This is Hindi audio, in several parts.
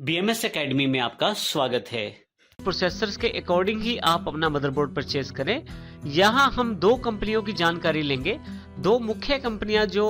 BMS एकेडमी में आपका स्वागत है। प्रोसेसर्स के अकॉर्डिंग ही आप अपना मदरबोर्ड परचेज करें। यहाँ हम दो कंपनियों की जानकारी लेंगे। दो मुख्य कंपनियां जो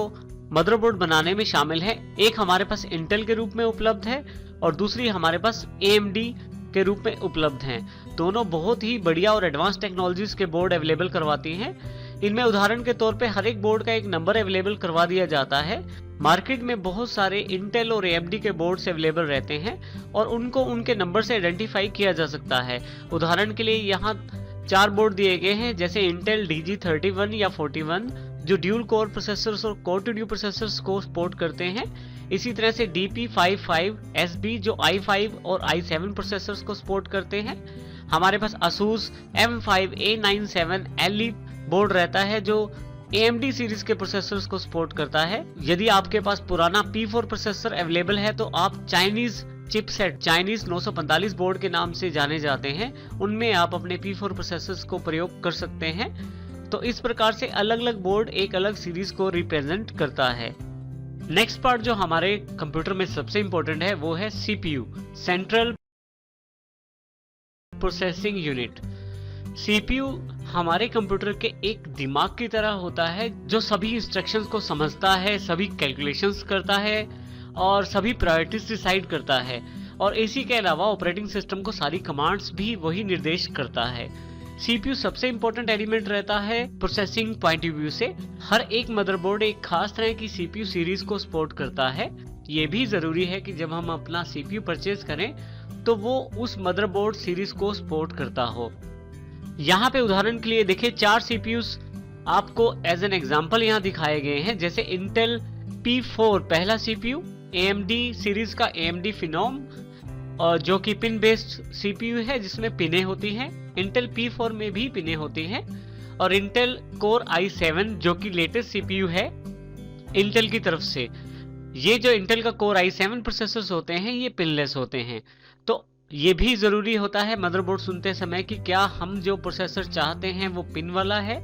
मदरबोर्ड बनाने में शामिल हैं, एक हमारे पास इंटेल के रूप में उपलब्ध है और दूसरी हमारे पास AMD के रूप में उपलब्ध हैं। दोनों बहुत ही बढ़िया और एडवांस टेक्नोलॉजीज के बोर्ड अवेलेबल करवाती हैं। इनमें उदाहरण के तौर पे हर एक बोर्ड का एक नंबर अवेलेबल करवा दिया जाता है। मार्केट में बहुत सारे इंटेल और AMD के बोर्ड्स अवेलेबल रहते हैं और उनको उनके नंबर से आइडेंटिफाई किया जा सकता है। उदाहरण के लिए यहाँ 4 बोर्ड दिए गए हैं, जैसे इंटेल DG31 या 41 जो ड्यूल कोर प्रोसेसर्स और कोर टू ड्यू प्रोसेसर्स को सपोर्ट करते हैं। इसी तरह से DP55SB जो i5 और i7 प्रोसेसर्स को सपोर्ट करते हैं। हमारे पास ASUS M5A97LE बोर्ड रहता है जो AMD सीरीज के प्रोसेसर्स को सपोर्ट करता है। यदि आपके पास पुराना P4 प्रोसेसर अवेलेबल है तो आप चाइनीज चिपसेट, चाइनीज 945 बोर्ड के नाम से जाने जाते हैं, उनमें आप अपने P4 प्रोसेसर्स को प्रयोग कर सकते हैं। तो इस प्रकार से अलग अलग बोर्ड एक अलग सीरीज को रिप्रेजेंट करता है। नेक्स्ट पार्ट जो हमारे कंप्यूटर में सबसे इंपॉर्टेंट है वो है CPU, central processing unit. CPU हमारे कंप्यूटर के एक दिमाग की तरह होता है जो सभी इंस्ट्रक्शंस को समझता है, सभी कैलकुलेशंस करता है और सभी प्रायोरिटीज डिसाइड करता है। और इसी के अलावा ऑपरेटिंग सिस्टम को सारी कमांड्स भी वही निर्देश करता है। CPU सबसे इंपॉर्टेंट एलिमेंट रहता है प्रोसेसिंग पॉइंट ऑफ व्यू से। हर एक मदरबोर्ड एक खास तरह की CPU सीरीज को सपोर्ट करता है। ये भी जरूरी है कि जब हम अपना CPU परचेज करें तो वो उस मदरबोर्ड सीरीज को सपोर्ट करता हो। यहाँ पे उदाहरण के लिए देखिए 4 CPUs आपको एज एन एग्जांपल यहाँ दिखाए गए हैं, जैसे इंटेल P4 पहला CPU, AMD सीरीज का AMD Phenom और जो कि पिन बेस्ड CPU है जिसमें पिनें होती हैं। इंटेल P4 में भी पिनें होती हैं और इंटेल Core i7 जो कि लेटेस्ट CPU है इंटेल की तरफ से। ये जो इंटेल का Core i7 प्रोसेसर्स होते हैं ये पिनलेस होते हैं। तो ये भी जरूरी होता है मदरबोर्ड चुनते समय कि क्या हम जो प्रोसेसर चाहते हैं वो पिन वाला है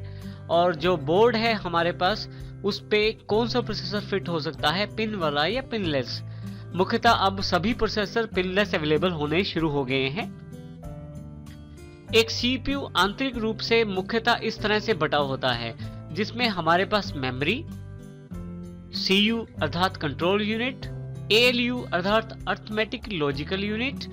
और जो बोर्ड है हमारे पास उस पे कौन सा प्रोसेसर फिट हो सकता है, पिन वाला या पिनलेस। मुख्यतः अब सभी प्रोसेसर पिनलेस अवेलेबल होने शुरू हो गए हैं। एक CPU आंतरिक रूप से मुख्यतः इस तरह से बटा होता है, जिसमें हमारे पास मेमोरी, CU अर्थात कंट्रोल यूनिट, ALU अर्थात अर्थमेटिक लॉजिकल यूनिट,